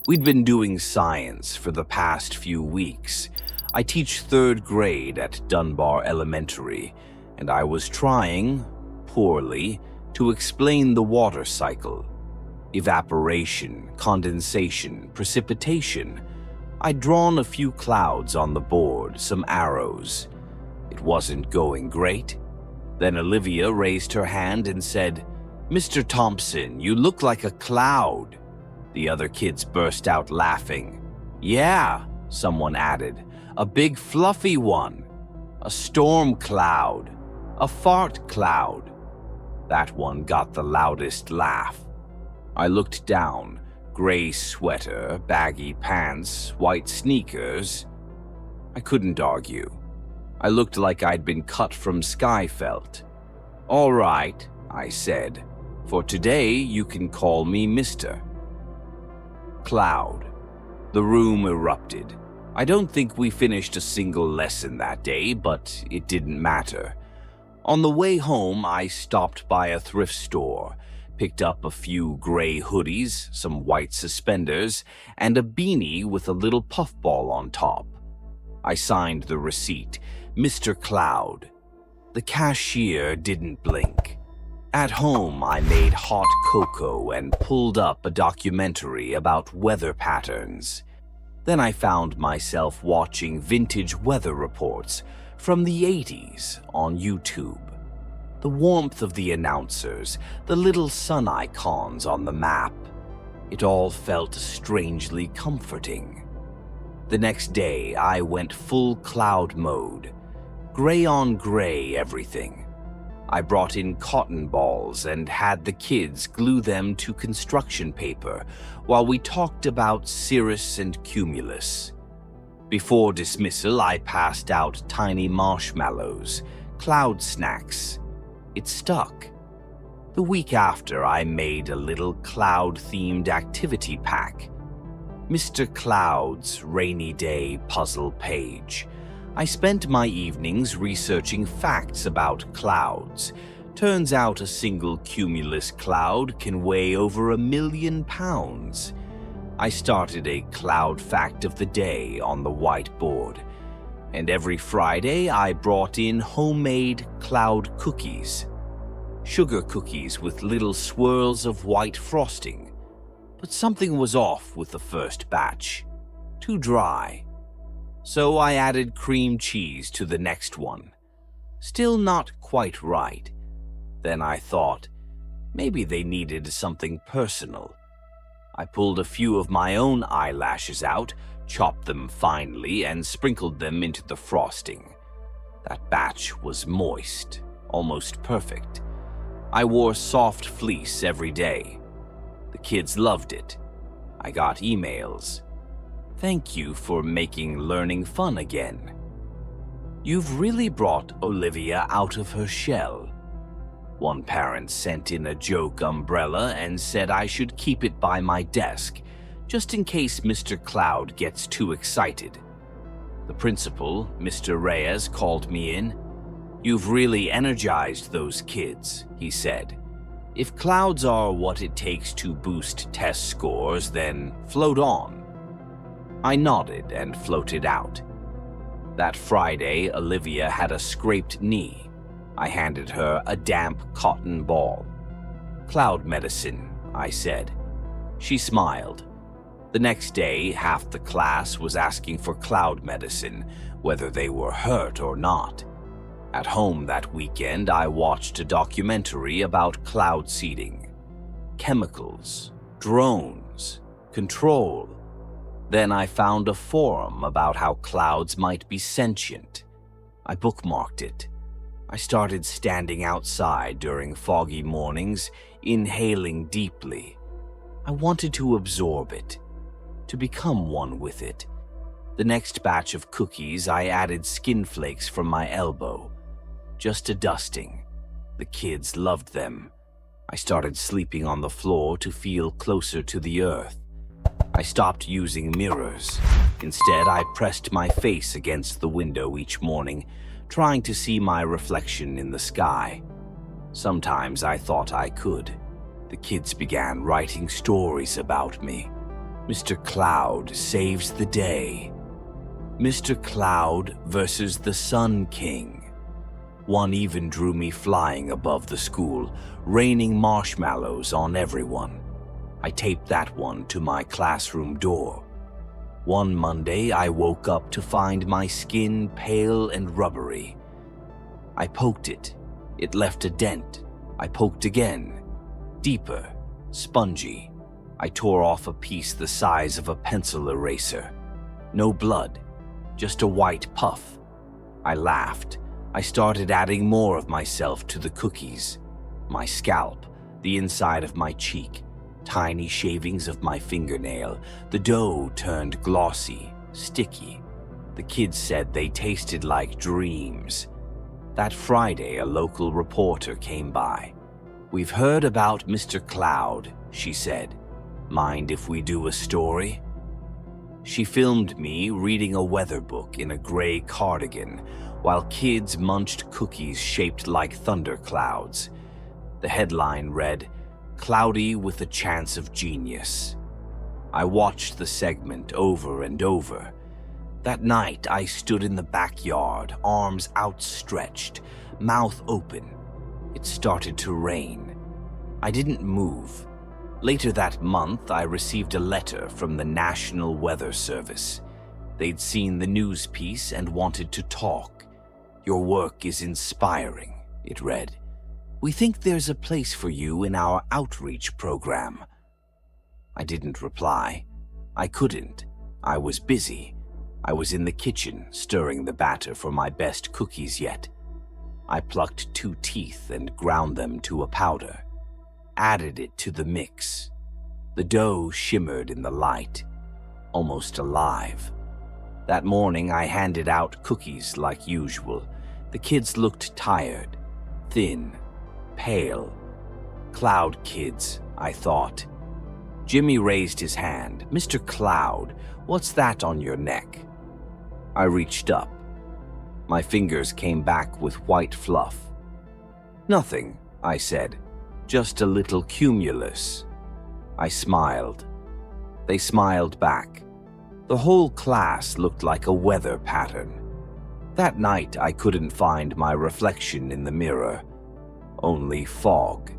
We'd been doing science for the past few weeks. I teach 3rd grade at Dunbar Elementary, and I was trying, poorly, to explain the water cycle. Evaporation, condensation, precipitation. I'd drawn a few clouds on the board, some arrows. It wasn't going great. Then Olivia raised her hand and said, "Mr. Thompson, you look like a cloud." The other kids burst out laughing. "Yeah," someone added, "a big fluffy one. A storm cloud. A fart cloud." That one got the loudest laugh. I looked down. Gray sweater, baggy pants, white sneakers. I couldn't argue. I looked like I'd been cut from skyfelt. "All right," I said. "For today, you can call me Mr. Cloud." The room erupted. I don't think we finished a single lesson that day, but it didn't matter. On the way home, I stopped by a thrift store, picked up a few gray hoodies, some white suspenders, and a beanie with a little puffball on top. I signed the receipt, Mr. Cloud. The cashier didn't blink. At home, I made hot cocoa and pulled up a documentary about weather patterns. Then I found myself watching vintage weather reports from the 80s on YouTube. The warmth of the announcers, the little sun icons on the map. It all felt strangely comforting. The next day, I went full cloud mode. Gray on gray everything. I brought in cotton balls and had the kids glue them to construction paper while we talked about cirrus and cumulus. Before dismissal, I passed out tiny marshmallows, cloud snacks. It stuck. The week after, I made a little cloud-themed activity pack. Mr. Cloud's rainy day puzzle page. I spent my evenings researching facts about clouds. Turns out a single cumulus cloud can weigh over 1 million pounds. I started a cloud fact of the day on the whiteboard. And every Friday I brought in homemade cloud cookies. Sugar cookies with little swirls of white frosting. But something was off with the first batch. Too dry. So I added cream cheese to the next one. Still not quite right. Then I thought, maybe they needed something personal. I pulled a few of my own eyelashes out, chopped them finely, and sprinkled them into the frosting. That batch was moist, almost perfect. I wore soft fleece every day. The kids loved it. I got emails. "Thank you for making learning fun again. You've really brought Olivia out of her shell." One parent sent in a joke umbrella and said I should keep it by my desk, just in case Mr. Cloud gets too excited. The principal, Mr. Reyes, called me in. "You've really energized those kids," he said. "If clouds are what it takes to boost test scores, then float on." I nodded and floated out. That Friday, Olivia had a scraped knee. I handed her a damp cotton ball. "Cloud medicine," I said. She smiled. The next day, half the class was asking for cloud medicine, whether they were hurt or not. At home that weekend, I watched a documentary about cloud seeding. Chemicals, drones, control. Then I found a forum about how clouds might be sentient. I bookmarked it. I started standing outside during foggy mornings, inhaling deeply. I wanted to absorb it, to become one with it. The next batch of cookies, I added skin flakes from my elbow. Just a dusting. The kids loved them. I started sleeping on the floor to feel closer to the earth. I stopped using mirrors. Instead, I pressed my face against the window each morning, trying to see my reflection in the sky. Sometimes I thought I could. The kids began writing stories about me. Mr. Cloud saves the day. Mr. Cloud versus the Sun King. One even drew me flying above the school, raining marshmallows on everyone. I taped that one to my classroom door. One Monday, I woke up to find my skin pale and rubbery. I poked it. It left a dent. I poked again. Deeper, spongy. I tore off a piece the size of a pencil eraser. No blood, just a white puff. I laughed. I started adding more of myself to the cookies. My scalp, the inside of my cheek, tiny shavings of my fingernail. The dough turned glossy, sticky. The kids said they tasted like dreams. That Friday, a local reporter came by. "We've heard about Mr. Cloud," she said. "Mind if we do a story?" She filmed me reading a weather book in a gray cardigan while kids munched cookies shaped like thunderclouds. The headline read, "Cloudy with a Chance of Genius." I watched the segment over and over. That night, I stood in the backyard, arms outstretched, mouth open. It started to rain. I didn't move. Later that month, I received a letter from the National Weather Service. They'd seen the news piece and wanted to talk. "Your work is inspiring," it read. "We think there's a place for you in our outreach program." I didn't reply. I couldn't. I was busy. I was in the kitchen, stirring the batter for my best cookies yet. I plucked 2 teeth and ground them to a powder. Added it to the mix. The dough shimmered in the light, almost alive. That morning, I handed out cookies like usual. The kids looked tired, thin, pale. Cloud kids, I thought. Jimmy raised his hand. "Mr. Cloud, what's that on your neck?" I reached up. My fingers came back with white fluff. "Nothing," I said. "Just a little cumulus." I smiled. They smiled back. The whole class looked like a weather pattern. That night, I couldn't find my reflection in the mirror. Only fog.